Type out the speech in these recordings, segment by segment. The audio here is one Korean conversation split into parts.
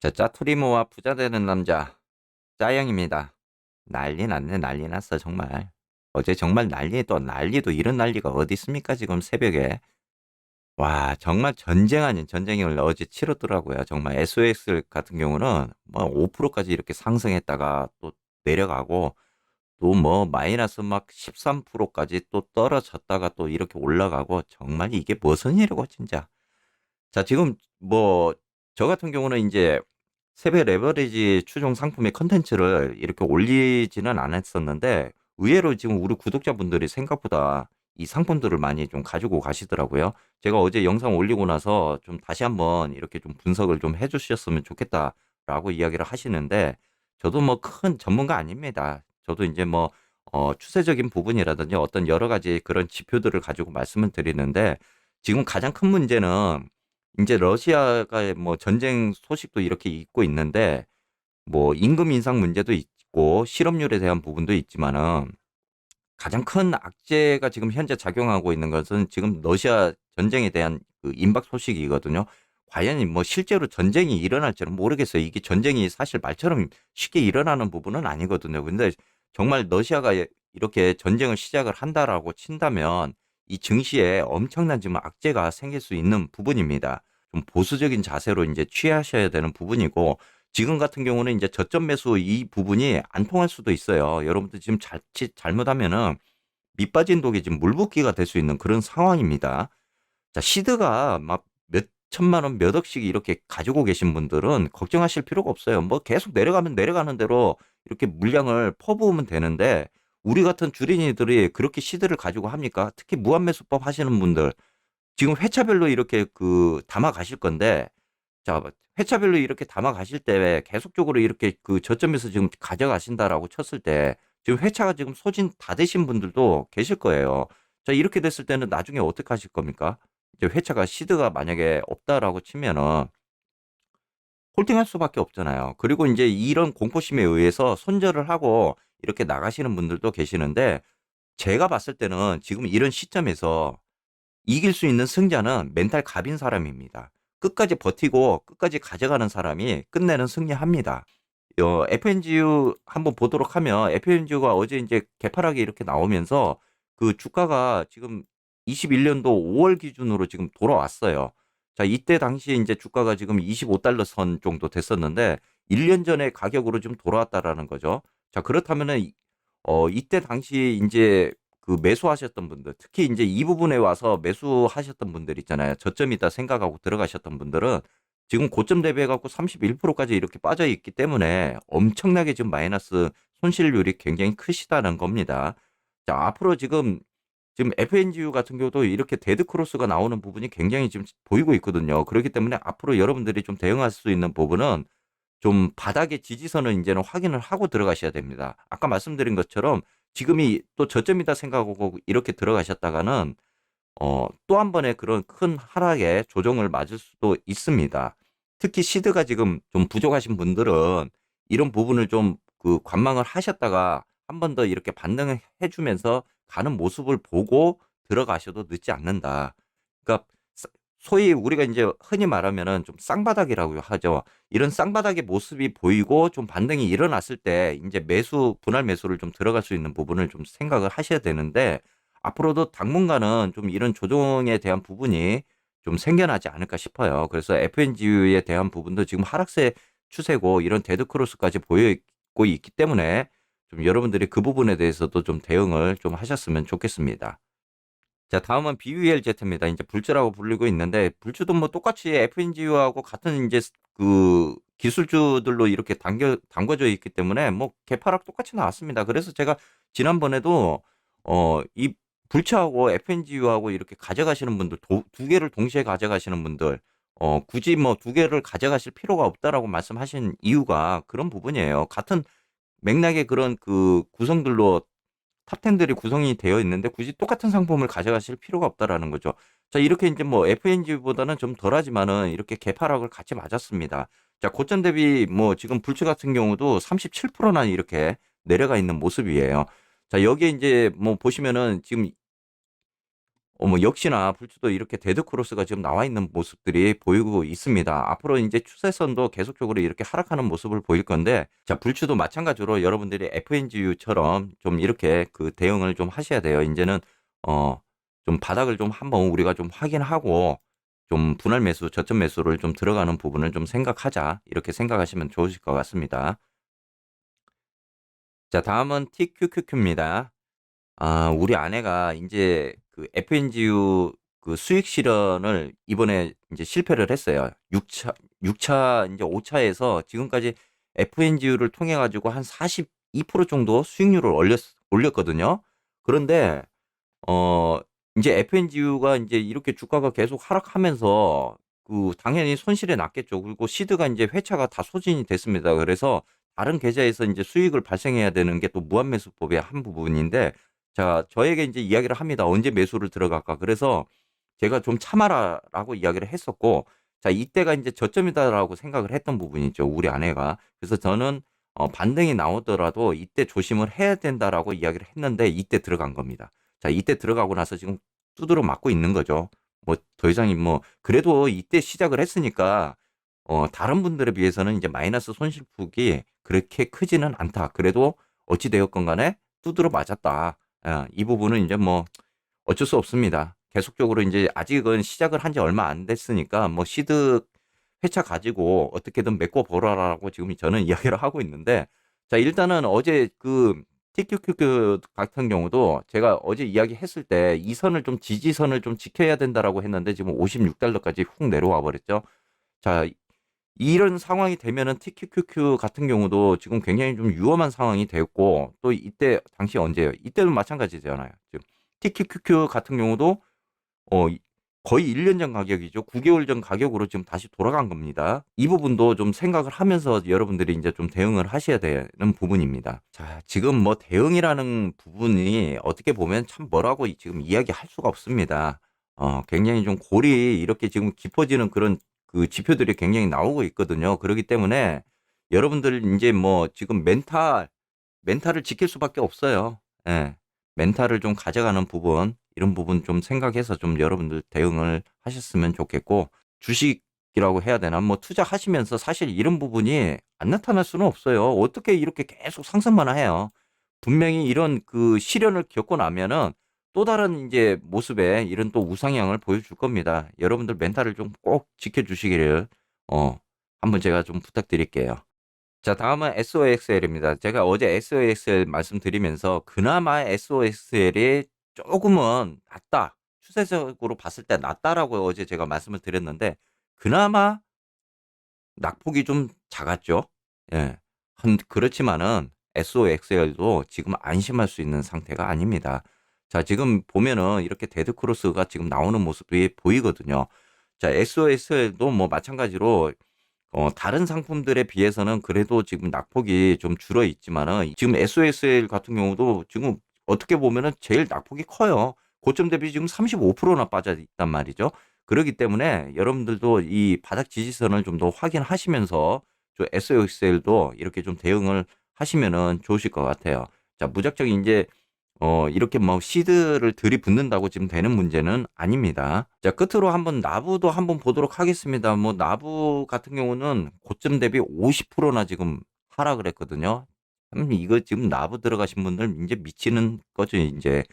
자, 짜투리모와 부자 되는 남자 짜영입니다. 난리 났네, 난리 났어 정말. 어제 정말 난리도 이런 난리가 어디 있습니까 지금 새벽에. 와, 정말 전쟁 아닌 전쟁을 어제 치렀더라고요. 정말 SOX 같은 경우는 뭐 5%까지 이렇게 상승했다가 또 내려가고, 또 뭐 마이너스 막 13%까지 또 떨어졌다가 또 이렇게 올라가고, 정말 이게 무슨 일이고 진짜. 자, 지금 뭐 저 같은 경우는 이제 세배 레버리지 추종 상품의 컨텐츠를 이렇게 올리지는 않았었는데, 의외로 지금 우리 구독자분들이 생각보다 이 상품들을 많이 좀 가지고 가시더라고요. 제가 어제 영상 올리고 나서 좀 다시 한번 이렇게 좀 분석을 좀 해주셨으면 좋겠다라고 이야기를 하시는데, 저도 뭐 큰 전문가 아닙니다. 저도 이제 뭐 추세적인 부분이라든지 어떤 여러 가지 그런 지표들을 가지고 말씀을 드리는데, 지금 가장 큰 문제는 이제 러시아가 뭐 전쟁 소식도 이렇게 있고 있는데, 뭐 임금 인상 문제도 있고 실업률에 대한 부분도 있지만은, 가장 큰 악재가 지금 현재 작용하고 있는 것은 지금 러시아 전쟁에 대한 그 임박 소식이거든요. 과연 뭐 실제로 전쟁이 일어날지는 모르겠어요. 이게 전쟁이 사실 말처럼 쉽게 일어나는 부분은 아니거든요. 근데 정말 러시아가 이렇게 전쟁을 시작을 한다라고 친다면 이 증시에 엄청난 지금 악재가 생길 수 있는 부분입니다. 좀 보수적인 자세로 이제 취하셔야 되는 부분이고, 지금 같은 경우는 이제 저점 매수 이 부분이 안 통할 수도 있어요. 여러분들 지금 자칫 잘못하면은 밑빠진 독이 지금 물붓기가 될 수 있는 그런 상황입니다. 자, 시드가 막 몇 천만 원, 몇 억씩 이렇게 가지고 계신 분들은 걱정하실 필요가 없어요. 뭐 계속 내려가면 내려가는 대로 이렇게 물량을 퍼부으면 되는데, 우리 같은 주린이들이 그렇게 시드를 가지고 합니까? 특히 무한매수법 하시는 분들, 지금 회차별로 이렇게 그 담아 가실 건데, 자, 회차별로 이렇게 담아 가실 때 계속적으로 이렇게 그 저점에서 지금 가져가신다라고 쳤을 때, 지금 회차가 지금 소진 다 되신 분들도 계실 거예요. 자, 이렇게 됐을 때는 나중에 어떻게 하실 겁니까? 이제 회차가 시드가 만약에 없다라고 치면은 홀딩할 수밖에 없잖아요. 그리고 이제 이런 공포심에 의해서 손절을 하고 이렇게 나가시는 분들도 계시는데, 제가 봤을 때는 지금 이런 시점에서 이길 수 있는 승자는 멘탈 갑인 사람입니다. 끝까지 버티고 끝까지 가져가는 사람이 끝내는 승리합니다. FNGU 한번 보도록 하면, FNGU가 어제 이제 개파락이 이렇게 나오면서 그 주가가 지금 21년도 5월 기준으로 지금 돌아왔어요. 자, 이때 당시에 이제 주가가 지금 25달러 선 정도 됐었는데, 1년 전의 가격으로 좀 돌아왔다라는 거죠. 자, 그렇다면은 이때 당시 이제 그 매수하셨던 분들, 특히 이제 이 부분에 와서 매수하셨던 분들 있잖아요. 저점이다 생각하고 들어가셨던 분들은 지금 고점 대비해갖고 31%까지 이렇게 빠져 있기 때문에 엄청나게 지금 마이너스 손실률이 굉장히 크시다는 겁니다. 자, 앞으로 지금 FNGU 같은 경우도 이렇게 데드 크로스가 나오는 부분이 굉장히 지금 보이고 있거든요. 그렇기 때문에 앞으로 여러분들이 좀 대응할 수 있는 부분은, 좀 바닥의 지지선을 이제는 확인을 하고 들어가셔야 됩니다. 아까 말씀드린 것처럼 지금이 또 저점이다 생각하고 이렇게 들어가셨다가는 또 한 번의 그런 큰 하락에 조정을 맞을 수도 있습니다. 특히 시드가 지금 좀 부족하신 분들은 이런 부분을 좀 그 관망을 하셨다가 한 번 더 이렇게 반등을 해주면서 가는 모습을 보고 들어가셔도 늦지 않는다. 그러니까 소위 우리가 이제 흔히 말하면은 좀 쌍바닥이라고 하죠. 이런 쌍바닥의 모습이 보이고 좀 반등이 일어났을 때 이제 분할 매수를 좀 들어갈 수 있는 부분을 좀 생각을 하셔야 되는데, 앞으로도 당분간은 좀 이런 조정에 대한 부분이 좀 생겨나지 않을까 싶어요. 그래서 FNG에 대한 부분도 지금 하락세 추세고 이런 데드크로스까지 보이고 있기 때문에, 좀 여러분들이 그 부분에 대해서도 좀 대응을 좀 하셨으면 좋겠습니다. 자, 다음은 BULZ입니다. 이제 불주라고 불리고 있는데, 불주도 뭐 똑같이 FNG하고 같은 이제 그 기술주들로 이렇게 담궈져 있기 때문에 뭐 개파락 똑같이 나왔습니다. 그래서 제가 지난번에도 이 불차하고 FNG하고 이렇게 가져가시는 분들, 두 개를 동시에 가져가시는 분들, 굳이 뭐 두 개를 가져가실 필요가 없다라고 말씀하신 이유가 그런 부분이에요. 같은 맥락의 그런 그 구성들로 탑10들이 구성이 되어 있는데 굳이 똑같은 상품을 가져가실 필요가 없다라는 거죠. 자, 이렇게 이제 뭐 FNG보다는 좀 덜하지만은 이렇게 개파락을 같이 맞았습니다. 자, 고점 대비 뭐 지금 불츠 같은 경우도 37%나 이렇게 내려가 있는 모습이에요. 자, 여기에 이제 뭐 보시면은 지금 뭐 역시나 불주도 이렇게 데드 크로스가 지금 나와 있는 모습들이 보이고 있습니다. 앞으로 이제 추세선도 계속적으로 이렇게 하락하는 모습을 보일 건데, 자, 불주도 마찬가지로 여러분들이 FNGU처럼 좀 이렇게 그 대응을 좀 하셔야 돼요. 이제는 어, 좀 바닥을 좀 한번 우리가 좀 확인하고 좀 분할 매수, 저점 매수를 좀 들어가는 부분을 좀 생각하자. 이렇게 생각하시면 좋으실 것 같습니다. 자, 다음은 TQQQ입니다. 우리 아내가 인제 그 FNGU 그 수익 실현을 이번에 인제 실패를 했어요. 6차 인제 5차에서 지금까지 FNGU를 통해 가지고 한 42% 정도 수익률을 올렸거든요. 그런데 어 인제 FNGU가 인제 이렇게 주가가 계속 하락하면서 그 당연히 손실이 났겠죠. 그리고 시드가 인제 회차가 다 소진이 됐습니다. 그래서 다른 계좌에서 인제 수익을 발생해야 되는 게 또 무한매수법의 한 부분인데, 자, 저에게 인제 이야기를 합니다. "언제 매수를 들어갈까?" 그래서 제가 "좀 참아라."라고 이야기를 했었고, 자, 이때가 인제 저점이다라고 생각을 했던 부분이죠, 우리 아내가. 그래서 저는 반등이 나오더라도 "이때 조심을 해야 된다."라고 이야기를 했는데 이때 들어간 겁니다. 자, 이때 들어가고 나서 지금 두드러 맞고 있는 거죠. 뭐 더 이상이 뭐 그래도 이때 시작을 했으니까 다른 분들에 비해서는 이제 마이너스 손실폭이 그렇게 크지는 않다. 그래도 어찌 되었건 간에 두드러 맞았다. 이 부분은 이제 뭐 어쩔 수 없습니다. 계속적으로 이제 아직은 시작을 한지 얼마 안 됐으니까 뭐 시드 회차 가지고 어떻게든 메꿔 보라라고 지금 저는 이야기를 하고 있는데, 자, 일단은 어제 그 TQQQ 같은 경우도 제가 어제 이야기했을 때 이 선을 좀 지지선을 좀 지켜야 된다라고 했는데 지금 $56까지 훅 내려와 버렸죠. 자, 이런 상황이 되면은 TQQQ 같은 경우도 지금 굉장히 좀 위험한 상황이 되었고, 또 이때 당시 언제예요? 이때도 마찬가지잖아요. 지금 TQQQ 같은 경우도 거의 1년 전 가격이죠. 9개월 전 가격으로 지금 다시 돌아간 겁니다. 이 부분도 좀 생각을 하면서 여러분들이 이제 좀 대응을 하셔야 되는 부분입니다. 자, 지금 뭐 대응이라는 부분이 어떻게 보면 참 뭐라고 지금 이야기할 수가 없습니다. 굉장히 좀 골이 이렇게 지금 깊어지는 그런 그 지표들이 굉장히 나오고 있거든요. 그렇기 때문에 여러분들 이제 뭐 지금 멘탈을 지킬 수밖에 없어요. 예. 멘탈을 좀 가져가는 부분, 이런 부분 좀 생각해서 좀 여러분들 대응을 하셨으면 좋겠고, 주식이라고 해야 되나? 뭐 투자하시면서 사실 이런 부분이 안 나타날 수는 없어요. 어떻게 이렇게 계속 상승만 해요. 분명히 이런 그 시련을 겪고 나면은 또 다른 이제 모습의 이런 또 우상향을 보여줄 겁니다. 여러분들 멘탈을 좀 꼭 지켜주시기를, 한번 제가 좀 부탁드릴게요. 자, 다음은 SOXL입니다. 제가 어제 SOXL 말씀드리면서 그나마 SOXL이 조금은 낫다. 추세적으로 봤을 때 낫다라고 어제 제가 말씀을 드렸는데, 그나마 낙폭이 좀 작았죠. 예. 그렇지만은 SOXL도 지금 안심할 수 있는 상태가 아닙니다. 자, 지금 보면은 이렇게 데드 크로스가 지금 나오는 모습이 보이거든요. 자, SOXL도 뭐 마찬가지로 다른 상품들에 비해서는 그래도 지금 낙폭이 좀 줄어 있지만은 지금 SOSL 같은 경우도 지금 어떻게 보면은 제일 낙폭이 커요. 고점 대비 지금 35%나 빠져 있단 말이죠. 그렇기 때문에 여러분들도 이 바닥 지지선을 좀 더 확인하시면서 저 SOXL도 이렇게 좀 대응을 하시면은 좋으실 것 같아요. 자, 무작정 이제 이렇게 뭐 시드를 들이붓는다고 지금 되는 문제는 아닙니다. 자, 끝으로 한번 나부도 한번 보도록 하겠습니다. 뭐 나부 같은 경우는 고점 대비 50%나 지금 하락을 했거든요. 이거 지금 나부 들어가신 분들 이제 미치는 거죠, 이제.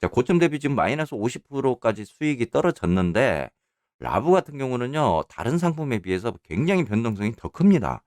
자, 고점 대비 지금 마이너스 50%까지 수익이 떨어졌는데, 라부 같은 경우는요, 다른 상품에 비해서 굉장히 변동성이 더 큽니다.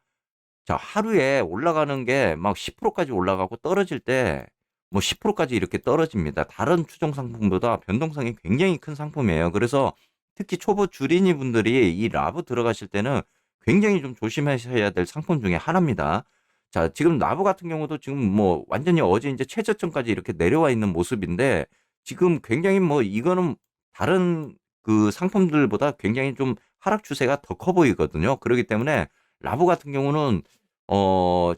자, 하루에 올라가는 게 막 10%까지 올라가고 떨어질 때 뭐 10%까지 이렇게 떨어집니다. 다른 추정 상품보다 변동성이 굉장히 큰 상품이에요. 그래서 특히 초보 주린이 분들이 이 라브 들어가실 때는 굉장히 좀 조심하셔야 될 상품 중에 하나입니다. 자, 지금 라브 같은 경우도 지금 뭐 완전히 어제 이제 최저점까지 이렇게 내려와 있는 모습인데, 지금 굉장히 뭐 이거는 다른 그 상품들보다 굉장히 좀 하락 추세가 더 커 보이거든요. 그렇기 때문에 라보 같은 경우는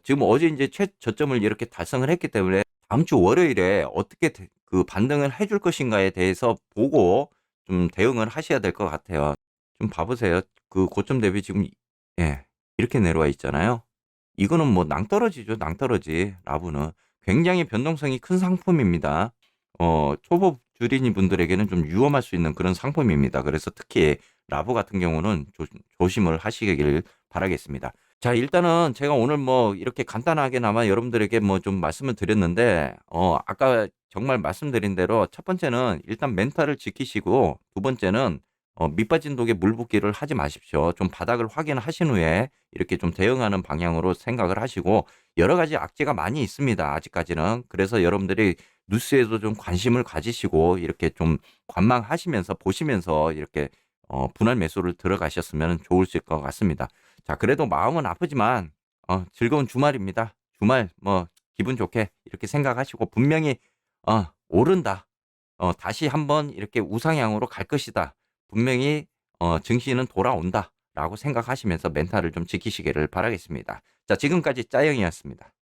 지금 어제 이제 최저점을 이렇게 달성을 했기 때문에 다음 주 월요일에 어떻게 그 반등을 해줄 것인가에 대해서 보고 좀 대응을 하셔야 될 것 같아요. 좀 봐보세요. 그 고점 대비 지금, 예, 이렇게 내려와 있잖아요. 이거는 뭐 낭떠러지죠, 낭떠러지. 라보는 굉장히 변동성이 큰 상품입니다. 초보 주린이 분들에게는 좀 위험할 수 있는 그런 상품입니다. 그래서 특히 라보 같은 경우는 조심을 하시길 바라겠습니다. 자, 일단은 제가 오늘 뭐 이렇게 간단하게나마 여러분들에게 뭐 좀 말씀을 드렸는데, 아까 정말 말씀드린 대로 첫 번째는 일단 멘탈을 지키시고, 두 번째는 밑빠진 독에 물 붓기를 하지 마십시오. 좀 바닥을 확인하신 후에 이렇게 좀 대응하는 방향으로 생각을 하시고, 여러 가지 악재가 많이 있습니다. 아직까지는. 그래서 여러분들이 뉴스에도 좀 관심을 가지시고, 이렇게 좀 관망하시면서 보시면서 이렇게 분할 매수를 들어가셨으면 좋으실 것 같습니다. 자, 그래도 마음은 아프지만 즐거운 주말입니다. 주말 뭐 기분 좋게 이렇게 생각하시고 분명히 오른다. 다시 한번 이렇게 우상향으로 갈 것이다. 분명히 증시는 돌아온다라고 생각하시면서 멘탈을 좀 지키시기를 바라겠습니다. 자, 지금까지 짜영이었습니다.